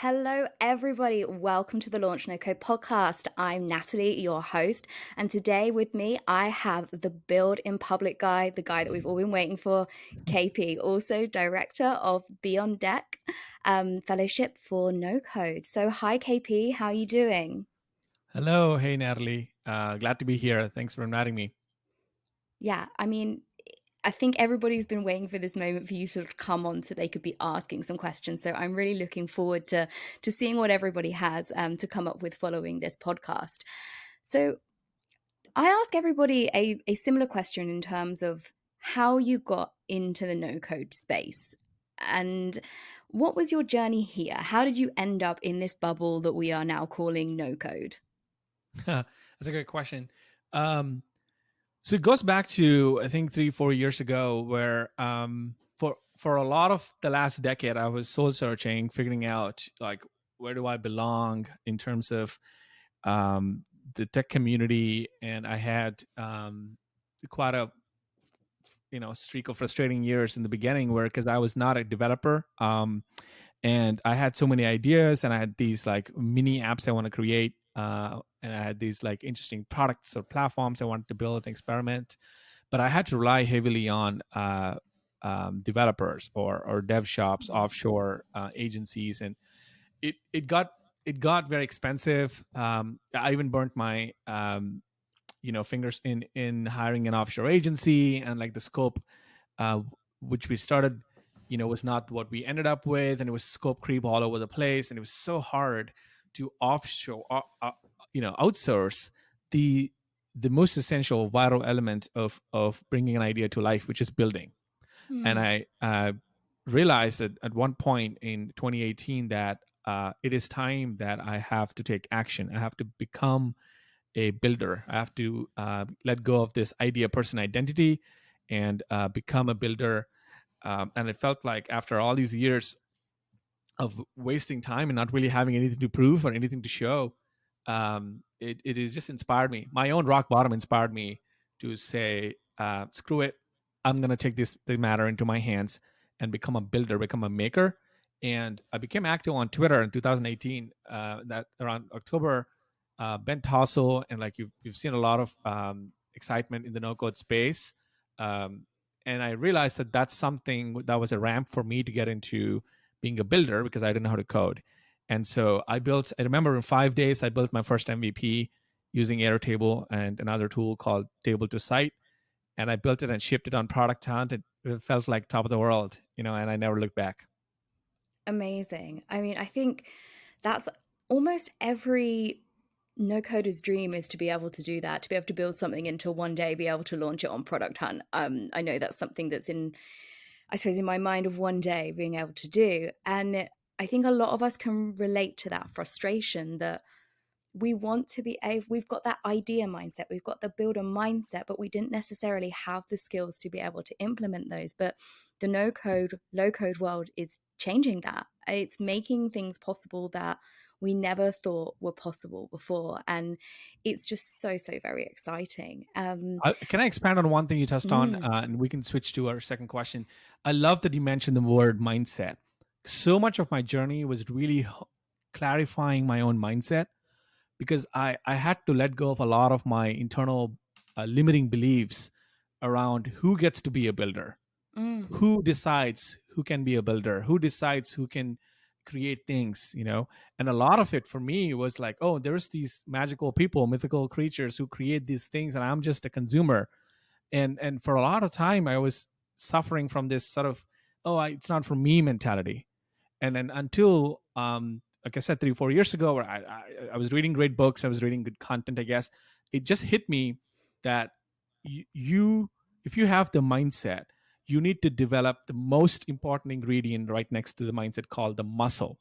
Hello, everybody. Welcome to the Launch No Code podcast. I'm Natalie, your host. And today with me, I have the Build in Public guy, the guy that we've all been waiting for, KP, also director of Be On Deck Fellowship for No Code. So, hi, KP. How are you doing? Hello. Hey, Natalie. Glad to be here. Thanks for inviting me. Yeah, I think everybody's been waiting for this moment for you to sort of come on so they could be asking some questions. So I'm really looking forward to seeing what everybody has to come up with following this podcast. So I ask everybody a similar question in terms of how you got into the no code space and what was your journey here? How did you end up in this bubble that we are now calling no code? That's a great question. Um, so it goes back to I think 3-4 years ago, where for a lot of the last decade, I was soul searching, figuring out like where do I belong in terms of um, the tech community, and I had quite a streak of frustrating years in the beginning, where because I was not a developer. And I had so many ideas, and I had these like mini apps I want to create, and I had these like interesting products or platforms I wanted to build and experiment, but I had to rely heavily on developers or dev shops, offshore agencies, and it got very expensive. I even burnt my fingers in hiring an offshore agency, and like the scope uh, which we started, was not what we ended up with, and it was scope creep all over the place, and it was so hard to offshore, outsource the the most essential vital element of bringing an idea to life, which is building. And Hmm. I realized that at one point in 2018 that it is time that I have to take action. I have to become a builder. I have to let go of this idea person identity and become a builder. And it felt like after all these years of wasting time and not really having anything to prove or anything to show, it has just inspired me. My own rock bottom inspired me to say, screw it. I'm going to take the matter into my hands and become a builder, become a maker. And I became active on Twitter in 2018, that around October. Ben Tossel, and like you've seen a lot of excitement in the no code space. Um, and I realized that that's something that was a ramp for me to get into being a builder, because I didn't know how to code. And so I remember in 5 days, I built my first MVP using Airtable and another tool called Table to Site. And I built it and shipped it on Product Hunt. It felt like top of the world, and I never looked back. Amazing. I think that's almost every no coder's dream is to be able to do that, to be able to build something and to one day be able to launch it on Product Hunt. I know that's something that's I suppose, in my mind of one day being able to do. And I think a lot of us can relate to that frustration that we want to be able, we've got that idea mindset, we've got the builder mindset, but we didn't necessarily have the skills to be able to implement those. But the no code, low code world is changing that. It's making things possible that we never thought were possible before. And it's just so very exciting. Can I expand on one thing you touched on, Mm, and we can switch to our second question? I love that you mentioned the word mindset. So much of my journey was really clarifying my own mindset, because I had to let go of a lot of my internal limiting beliefs around who gets to be a builder, mm, who decides who can be a builder, who decides who can create things. And a lot of it for me was like, oh, there's these magical people, mythical creatures who create these things, and I'm just a consumer. And for a lot of time I was suffering from this sort of, it's not for me mentality. And then until like I said, 3-4 years ago, where I was reading great books, I was reading good content, I guess, it just hit me that you if you have the mindset, you need to develop the most important ingredient right next to the mindset, called the muscle.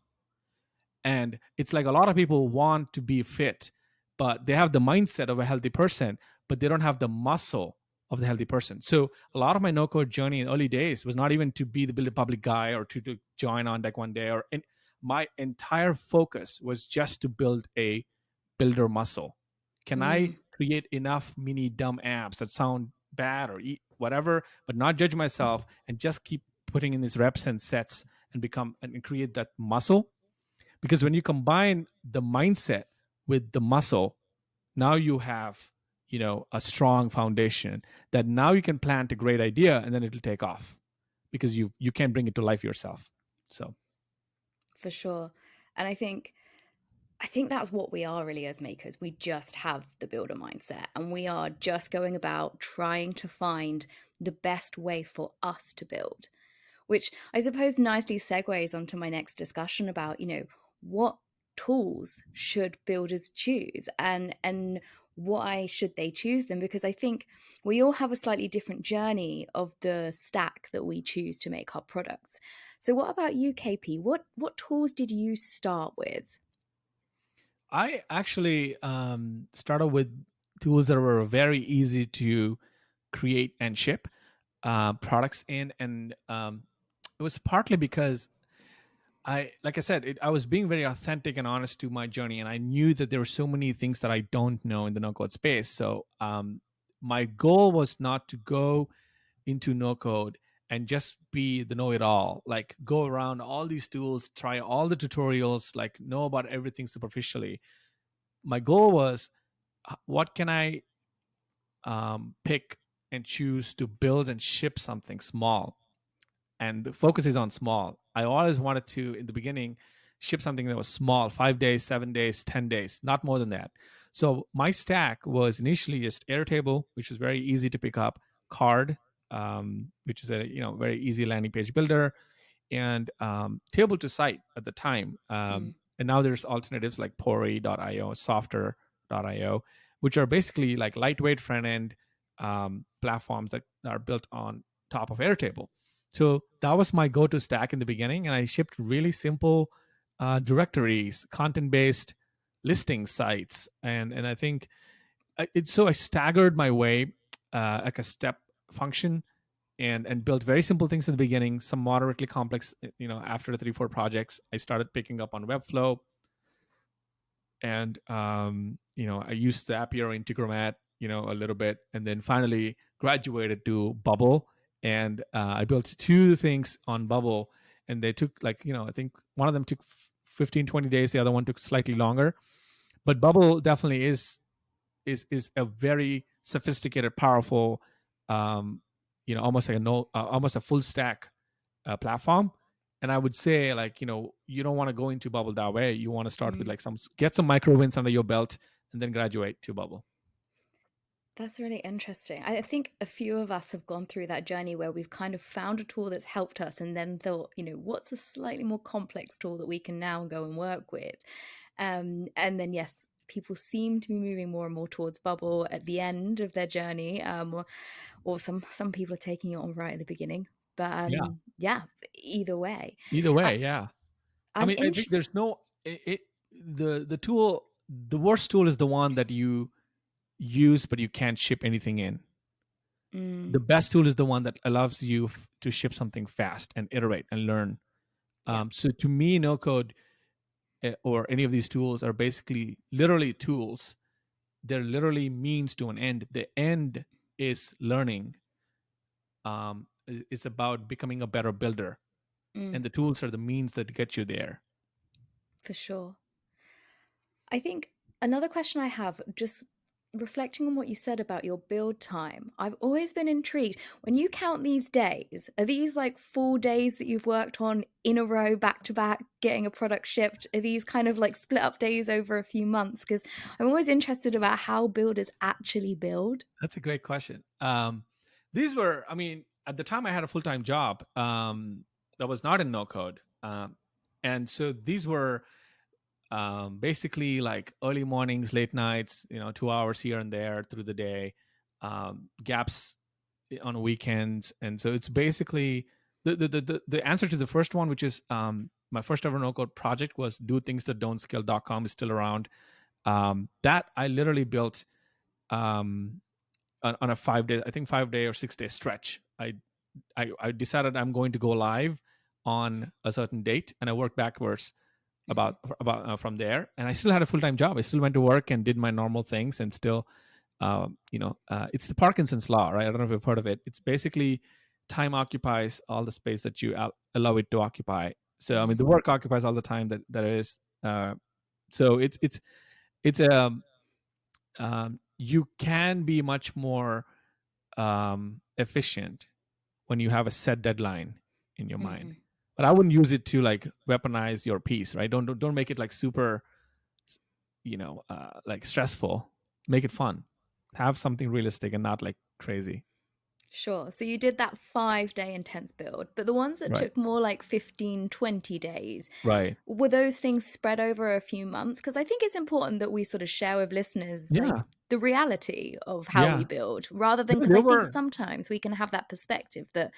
And it's like a lot of people want to be fit, but they have the mindset of a healthy person, but they don't have the muscle of the healthy person. So a lot of my no code journey in early days was not even to be the build a public guy or to join on deck one day, my entire focus was just to build a builder muscle. Can I mm. create enough mini dumb apps that sound bad or whatever, but not judge myself, and just keep putting in these reps and sets and become and create that muscle? Because when you combine the mindset with the muscle, now you have, a strong foundation that now you can plant a great idea, and then it'll take off because you can bring it to life yourself. So For sure. And I think that's what we are really as makers. We just have the builder mindset, and we are just going about trying to find the best way for us to build, which I suppose nicely segues onto my next discussion about, what tools should builders choose, and why should they choose them? Because I think we all have a slightly different journey of the stack that we choose to make our products. So what about you, KP? What tools did you start with? I actually started with tools that were very easy to create and ship products in, and it was partly because like I said, I was being very authentic and honest to my journey, and I knew that there were so many things that I don't know in the no code space. So my goal was not to go into no code and just be the know it all, like go around all these tools, try all the tutorials, like know about everything superficially. My goal was, what can I pick and choose to build and ship something small, and the focus is on small. I always wanted to, in the beginning, ship something that was small, 5 days, 7 days, 10 days, not more than that. So my stack was initially just Airtable, which was very easy to pick up, Card, which is a very easy landing page builder, and table to site at the time. Mm, And now there's alternatives like Pori.io, Softer.io, which are basically like lightweight front end platforms that are built on top of Airtable. So that was my go-to stack in the beginning, and I shipped really simple directories, content-based listing sites, and I think I staggered my way like a step function, and built very simple things in the beginning, some moderately complex. After 3-4 projects, I started picking up on Webflow, and I used the Zapier Integromat, a little bit, and then finally graduated to Bubble, and I built two things on Bubble, and they took, like, I think one of them took 15-20 days, the other one took slightly longer. But Bubble definitely is a very sophisticated, powerful, almost like almost a full stack platform. And I would say, like, you don't want to go into Bubble that way. You want to start with mm. like get some micro wins under your belt, and then graduate to Bubble. That's really interesting. I think a few of us have gone through that journey where we've kind of found a tool that's helped us and then thought, what's a slightly more complex tool that we can now go and work with? And then, yes, people seem to be moving more and more towards Bubble at the end of their journey, or some people are taking it on right at the beginning. But Yeah. yeah, either way, Either I, way, yeah. I I'm mean, I in. think there's no the tool. The worst tool is the one that you use but you can't ship anything in. The Mm, best tool is the one that allows you to ship something fast and iterate and learn. yeah. So to me, no code or any of these tools are basically literally tools. They're literally means to an end. The end is learning. It's about becoming a better builder, Mm, and the tools are the means that get you there. for sure. I think another question I have, just reflecting on what you said about your build time, I've always been intrigued. When you count these days, are these like full days that you've worked on in a row, back to back, getting a product shipped? Are these kind of like split up days over a few months? Because I'm always interested about how builders actually build. That's a great question. These were, I mean, at the time I had a full time job that was not in no code. And so these were basically like early mornings, late nights, 2 hours here and there through the day, gaps on weekends. And so it's basically the answer to the first one, which is my first ever no code project, was do things that don't scale.com is still around. That I literally built um, on a 5 day, I think 5 day or 6 day stretch. I decided I'm going to go live on a certain date, and I worked backwards Mhm. about from there. And I still had a full time job. I still went to work and did my normal things, and still, it's the Parkinson's law, right? I don't know if you've heard of it. It's basically time occupies all the space that you allow it to occupy. So I mean, Mm, the work occupies all the time that there is. Uh, so it's a you can be much more efficient when you have a set deadline in your mind. Mm. But I wouldn't use it to like weaponize your piece, right? Don't make it like super, like stressful. Make it fun. Have something realistic and not like crazy. Sure. So you did that 5-day intense build, but the ones that Right. took more like 15, 20 days, Right. were those things spread over a few months? Because I think it's important that we sort of share with listeners like Yeah. the reality of how we Yeah. build rather than, No, because there I think were. sometimes we can have that perspective that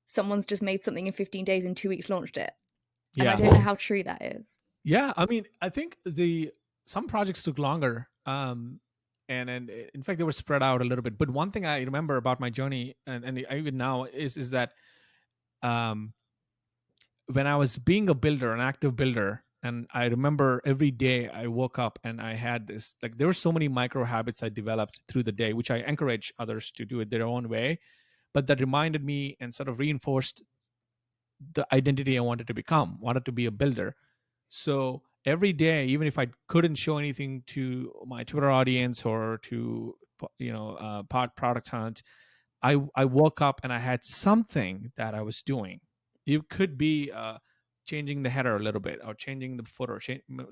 someone's just made something in 15 days and 2 weeks launched it. And I Yeah. don't know how true that is. Yeah. I mean, I think the some projects took longer. And in fact they were spread out a little bit. But one thing I remember about my journey, and even now, is that um when I was being a builder, an active builder, and I remember every day I woke up and I had this, like, there were so many micro habits I developed through the day, which I encourage others to do it their own way, but that reminded me and sort of reinforced the identity I wanted to become, wanted to be a builder. So every day, even if I couldn't show anything to my Twitter audience or to, product hunt, I woke up and I had something that I was doing. It could be changing the header a little bit, or changing the footer,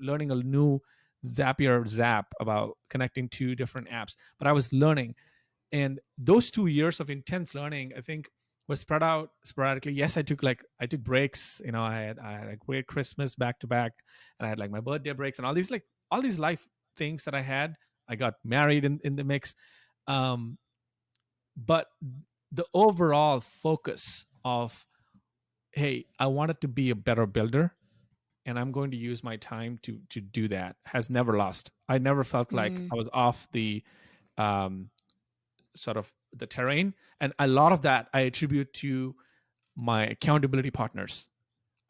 learning a new Zapier Zap about connecting two different apps. But I was learning, and those 2 years of intense learning, I think, was spread out sporadically. Yes, I took breaks. I had a great Christmas back to back, and I had like my birthday breaks and all these life things that I had. I got married in the mix. Um, but the overall focus of, hey, I wanted to be a better builder, and I'm going to use my time to do that, has never lost. I never felt like Mm, I was off the um, sort of the terrain, and a lot of that I attribute to my accountability partners.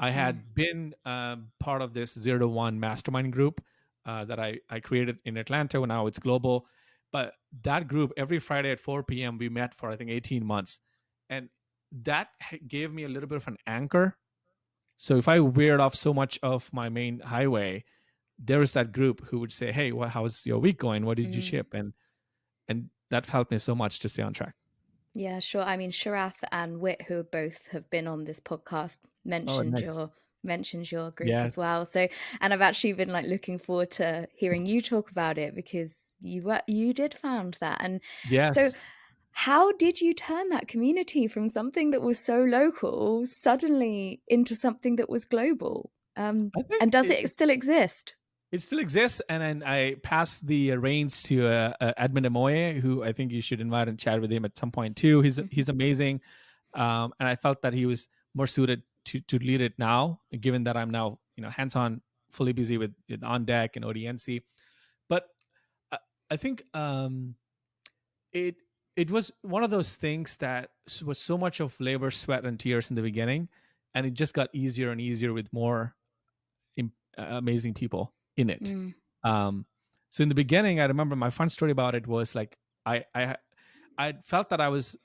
I mm, had been part of this 0 to 1 mastermind group that I created in Atlanta. Now it's global. But that group, every Friday at 4 p.m., we met for, I think, 18 months. And that gave me a little bit of an anchor. So if I veered off so much of my main highway, there was that group who would say, hey, how's your week going? What did you mm. ship? And that helped me so much to stay on track. Yeah, sure. I mean, Sharath and Wit, who both have been on this podcast, Oh, mentioned nice. your group Yes. as well. So, and I've actually been like looking forward to hearing you talk about it because you did found that. And so, Yes. how did you turn that community from something that was so local suddenly into something that was global? I think And does it still exist? it still exists, and then I passed the reins to Edmund Amoye, who I think you should invite and chat with him at some point too. He's Mhm. amazing, and I felt that he was more suited to lead it now, given that I'm now hands on, fully busy with On Deck and ODNC. But I, I think it it was one of those things that was so much of labor, sweat, and tears in the beginning, and it just got easier and easier with more amazing people in it. Mm, Um, so in the beginning, I remember my fun story about it was like I I, I felt that I was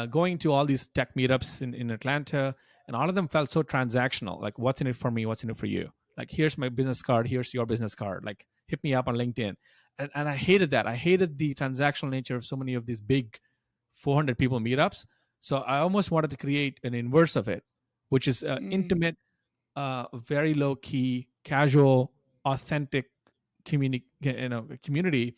going to all these tech meetups in Atlanta, and all of them felt so transactional. Like, what's in it for me? What's in it for you? Like, here's my business card. Here's your business card. Like, hit me up on LinkedIn. And I hated that. I hated the transactional nature of so many of these big 400 people meetups. So I almost wanted to create an inverse of it, which is mm, intimate, very low key, casual, authentic community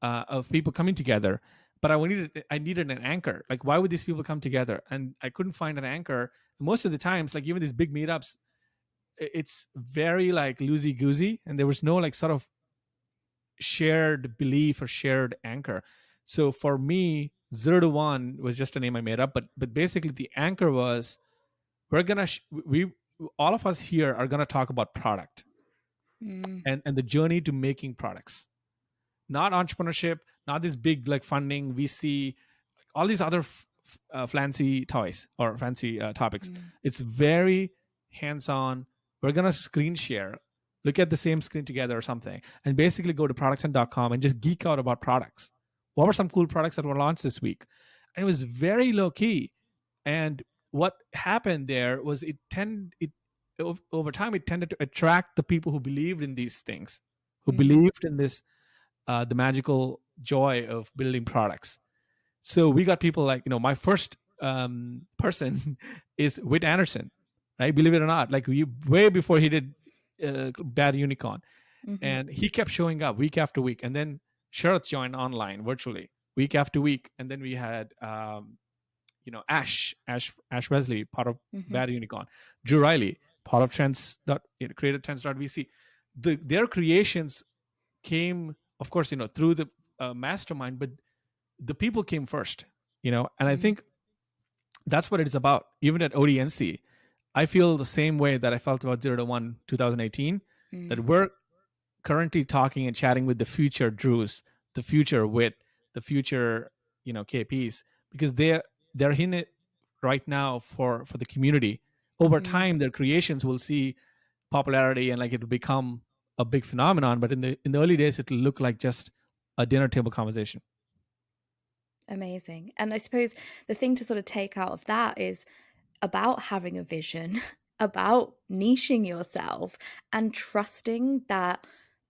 of people coming together. But I needed an anchor. Like, why would these people come together? And I couldn't find an anchor. Most of the times, like even these big meetups, it's very like loosey goosey, and there was no like sort of shared belief or shared anchor. So for me, 0 to 1 was just a name I made up, but basically the anchor was, we're gonna we all of us here are gonna talk about product mm, and the journey to making products, not entrepreneurship, not this big like funding, VC, all these other fancy toys or fancy topics. mm, It's very hands-on. We're gonna screen share, look at the same screen together or something, and basically go to producthunt.com and just geek out about products. What were some cool products that were launched this week? And it was very low key. And what happened there was it over time it tended to attract the people who believed in these things, who Mm-hmm. believed in this the magical joy of building products. So we got people like, my first person is Whit Anderson, right? Believe it or not, like we way before he did Bad Unicorn, Mm-hmm. and he kept showing up week after week. And then Sharath joined online virtually week after week, and then we had Ash Wesley, part of Mm-hmm. Bad Unicorn, Drew Riley, part of created Trends.vc. Their creations came, of course, through the mastermind, but the people came first, and I Mm-hmm. think that's what it is about. Even at ODNC, I feel the same way that I felt about 0 to 1 2018, that we're currently talking and chatting with the future Drews, the future Wit, the future, KPs, because they're in it right now for the community. Over Mm-hmm. time, their creations will see popularity, and like it'll become a big phenomenon. But in the early days, it'll look like just a dinner table conversation. Amazing. And I suppose the thing to sort of take out of that is about having a vision, about niching yourself and trusting that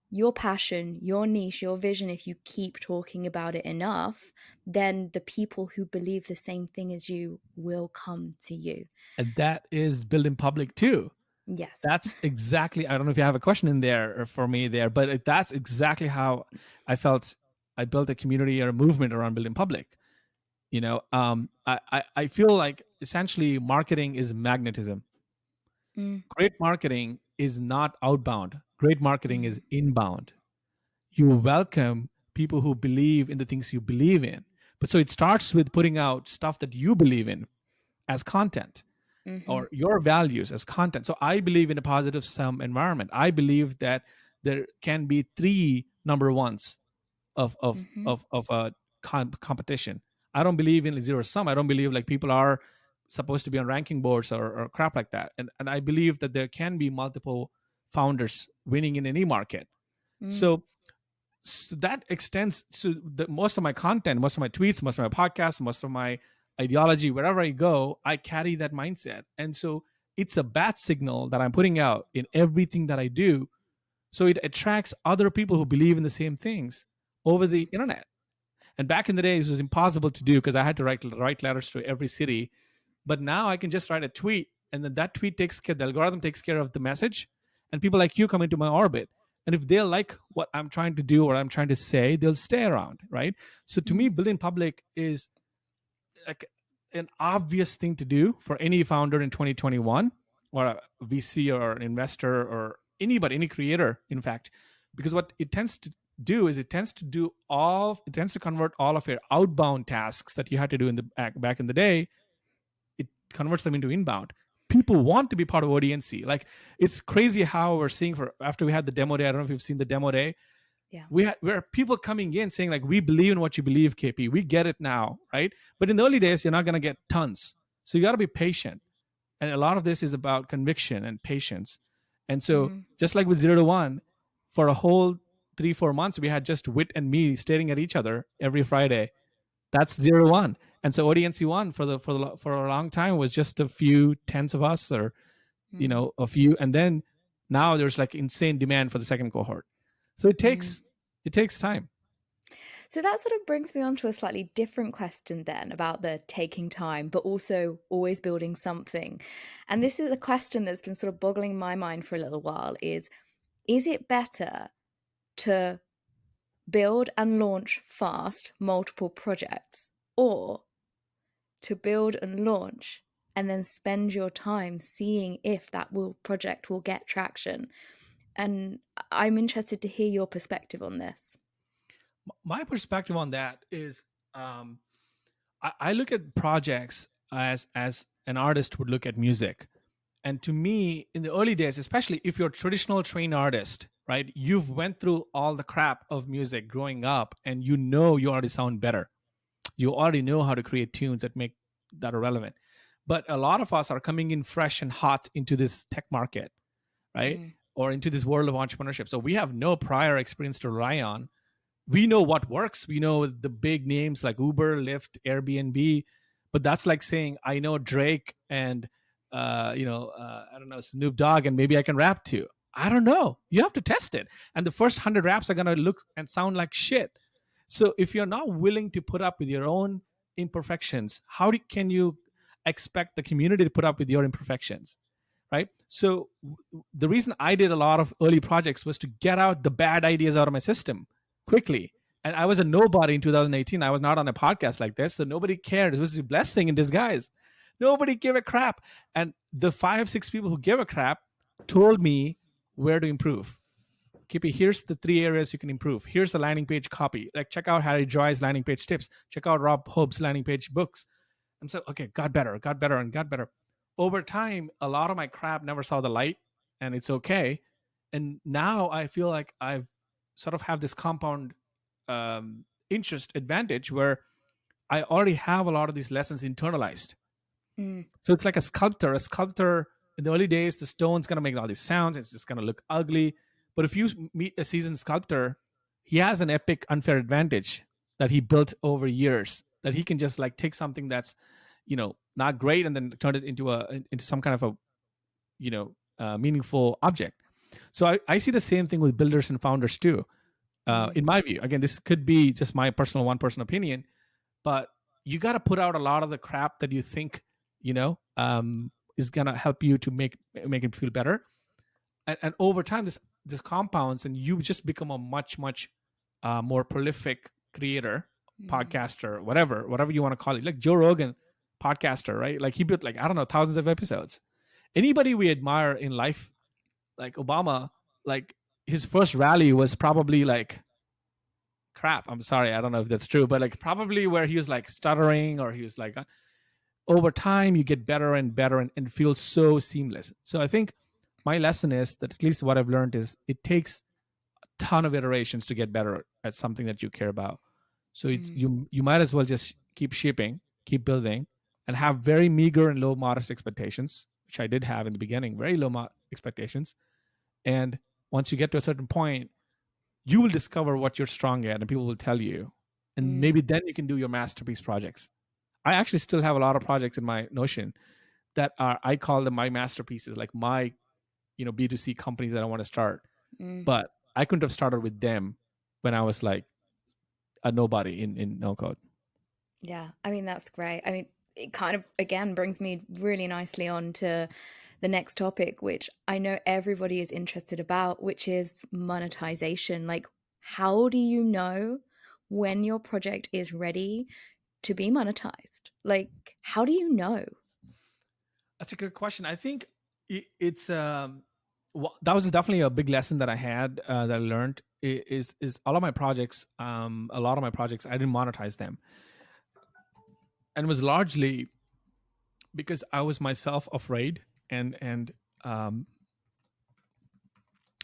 your passion, your niche, your vision, if you keep talking about it enough, then the people who believe the same thing as you will come to you. And that is built in public too. Yes. That's exactly, I don't know if you have a question in there for me there, but that's exactly how I felt. I built a community or a movement around building public. I feel like essentially marketing is magnetism. Mm, Great marketing is not outbound. Great marketing mm, is inbound. You welcome people who believe in the things you believe in. But so it starts with putting out stuff that you believe in as content, mm-hmm, or your values as content. So I believe in a positive sum environment. I believe that there can be three number ones of of mm-hmm, of of a competition. I don't believe in zero sum. I don't believe like people are supposed to be on ranking boards or crap like that. And I believe that there can be multiple founders winning in any market. mm, So that extends to most of my content, most of my tweets, most of my podcasts, most of my ideology. Wherever I go, I carry that mindset. And so it's a bat signal that I'm putting out in everything that I do. So it attracts other people who believe in the same things over the mm, internet. And back in the days, it was impossible to do because I had to write letters to every city. But now I can just write a tweet, and then that tweet takes care, the algorithm takes care of the message, and people like you come into my orbit. And if they like what I'm trying to do or I'm trying to say, they'll stay around, right? So to me, mm, building public is like an obvious thing to do for any founder in 2021, or a VC or an investor or anybody, any creator, in fact, because what it tends to do is it tends to convert all of your outbound tasks that you had to do in the back in the day. It converts them into inbound. People want to be part of ODNC. Like, it's crazy how we're seeing, for after we had the demo day. I don't know if you've seen the demo day. yeah. We are people coming in saying like, we believe in what you believe, KP. We get it now, right? But in the early days, you're not going to get tons. So you got to be patient. And a lot of this is about conviction and patience. And so Mm, just like with 0 to 1, for a whole 3-4 months, we had just Wit and me staring at each other every Friday. That's 0 to 1. And so ODNC 1 for a long time was just a few tens of us, or mm, a few. And then now there's like insane demand for the second cohort. So it mm. takes time. So that sort of brings me on to a slightly different question then about the taking time, but also always building something. And this is a question that's been sort of boggling my mind for a little while is it better to build and launch fast multiple projects, or to build and launch and then spend your time seeing if that project will get traction? And I'm interested to hear your perspective on this. My perspective on that is, um, I look at projects as an artist would look at music. And to me, in the early days, especially if you're a traditional trained artist, right, you've went through all the crap of music growing up, and you already sound better. You already know how to create tunes that are relevant. But a lot of us are coming in fresh and hot into this tech market, right? Mm, Or into this world of entrepreneurship. So we have no prior experience to rely on. We know what works. We know the big names like Uber, Lyft, Airbnb, but that's like saying I know Drake and I don't know, Snoop Dogg, and maybe I can rap too. I don't know. You have to test it, and the first 100 raps are gonna look and sound like shit. So if you're not willing to put up with your own imperfections, can you expect the community to put up with your imperfections? Right. So the reason I did a lot of early projects was to get out the bad ideas out of my system quickly. And I was a nobody in 2018. I was not on a podcast like this, so nobody cared. It was a blessing in disguise. Nobody gave a crap. And the 5, 6 people who gave a crap told me where to improve. Kippy, here's the 3 areas you can improve. Here's the landing page copy. Like, check out Harry Joy's landing page tips. Check out Rob Hobbs' landing page books. I'm so, okay, got better, and got better. Over time, a lot of my crap never saw the light, and it's okay. And now I feel like I've sort of have this compound interest advantage where I already have a lot of these lessons internalized. So it's like a sculptor. A sculptor in the early days, the stone's gonna make all these sounds. It's just gonna look ugly. But if you meet a seasoned sculptor, he has an epic unfair advantage that he built over years. That he can just like take something that's, not great and then turn it into some kind of a meaningful object. So I see the same thing with builders and founders too. In my view, again, this could be just my personal one-person opinion, but you got to put out a lot of the crap that you think is gonna help you to make it feel better, and over time this compounds, and you just become a much more prolific creator, podcaster, whatever you want to call it, like Joe Rogan, podcaster, right? Like he built like, I don't know, thousands of episodes. Anybody we admire in life, like Obama, like his first rally was probably like crap. I'm sorry, I don't know if that's true, but like probably where he was like stuttering, or he was like over time you get better and better, and it feels so seamless. So I think my lesson is that, at least what I've learned, is it takes a ton of iterations to get better at something that you care about. So you might as well just keep shipping, keep building, and have very meager and low modest expectations, which I did have in the beginning, very low expectations. And once you get to a certain point, you will discover what you're strong at, and people will tell you, and maybe then you can do your masterpiece projects. I actually still have a lot of projects in my Notion that I call them my masterpieces, like my B2C companies that I want to start. But I couldn't have started with them when I was like a nobody in Nocode. Yeah, I mean, that's great. I mean, it kind of again brings me really nicely on to the next topic, which I know everybody is interested about, which is monetization. Like, how do you know when your project is ready to be monetized? Like, how do you know? That's a good question. I think it's that was definitely a big lesson that I had, that I learned, is all of my projects, a lot of my projects, I didn't monetize them, and it was largely because I was myself afraid and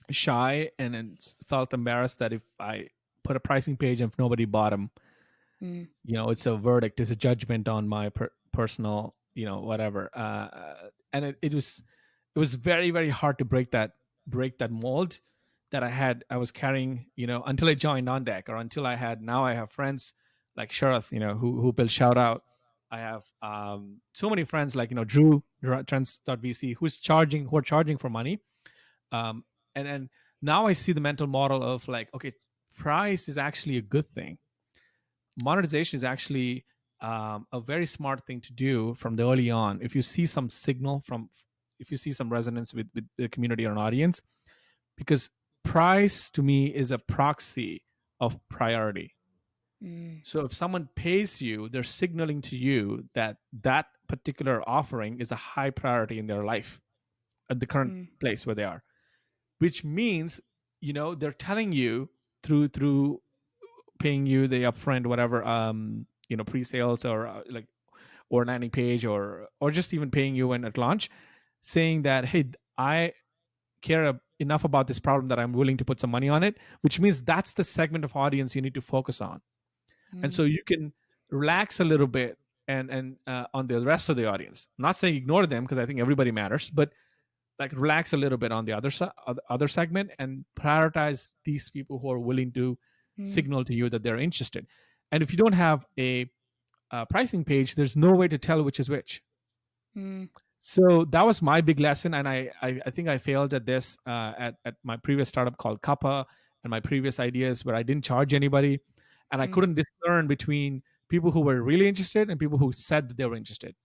shy, and felt embarrassed that if I put a pricing page and if nobody bought them, it's a verdict, it's a judgment on my personal, whatever. And it was very, very hard to break that mold that I was carrying, until I joined On Deck, or until now I have friends like Sharath, who built Shout Out. I have so many friends like, Drew, Trends.vc, who are charging for money. And now I see the mental model of like, okay, price is actually a good thing. Monetization is actually a very smart thing to do from the early on. If you see some signal if you see some resonance with the community or an audience, because price to me is a proxy of priority. So if someone pays you, they're signaling to you that that particular offering is a high priority in their life at the current place where they are, which means, they're telling you through paying you the upfront, whatever, pre-sales, or or landing page, or just even paying you when at launch, saying that, hey, I care enough about this problem that I'm willing to put some money on it, which means that's the segment of audience you need to focus on. And so you can relax a little bit and on the rest of the audience. I'm not saying ignore them, because I think everybody matters, but like relax a little bit on the other segment, and prioritize these people who are willing to signal to you that they're interested. And if you don't have a pricing page, there's no way to tell which is which. So that was my big lesson, and I think I failed at this at my previous startup called Kappa, and my previous ideas where I didn't charge anybody, and I couldn't Mm. discern between people who were really interested and people who said that they were interested.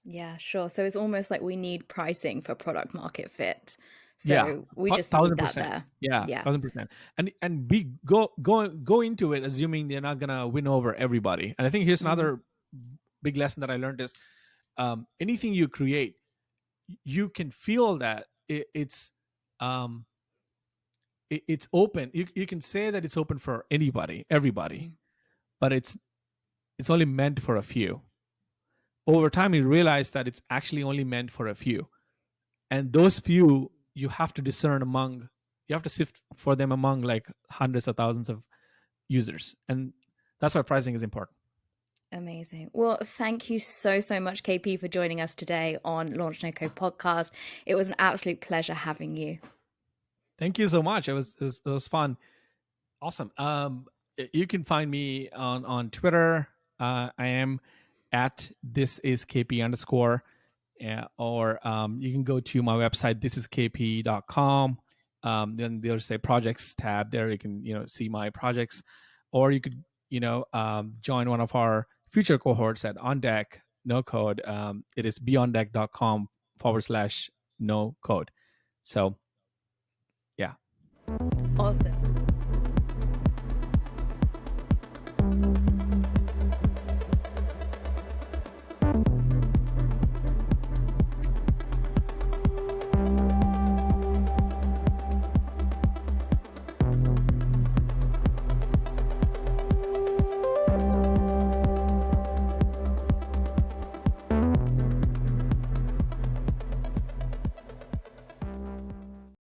Yeah, sure. So it's almost like we need pricing for product market fit. Yeah, So we just need thousand that percent. there. Yeah, Yeah. 1000%. And be go into it assuming they're not gonna win over everybody. And I think here's Mm. another big lesson that I learned is anything you create, you can feel that um, it's open. You can say that it's open for anybody, everybody, Mm. but it's only meant for a few. Over time, you realize that it's actually only meant for a few, and those few you have to discern among. You have to sift for them among like hundreds of thousands of users, and that's why pricing is important. Amazing. Well, thank you so, so much, KP, for joining us today on Launch No Code podcast. It was an absolute pleasure having you. Thank you so much. It was fun. Awesome. You can find me on Twitter. I am at thisiskp_, or you can go to my website thisiskp.com. Then there's a projects tab there. You can see my projects, or you could join one of our future cohorts at On Deck No Code. It is beyonddeck.com/no code. So yeah. Awesome.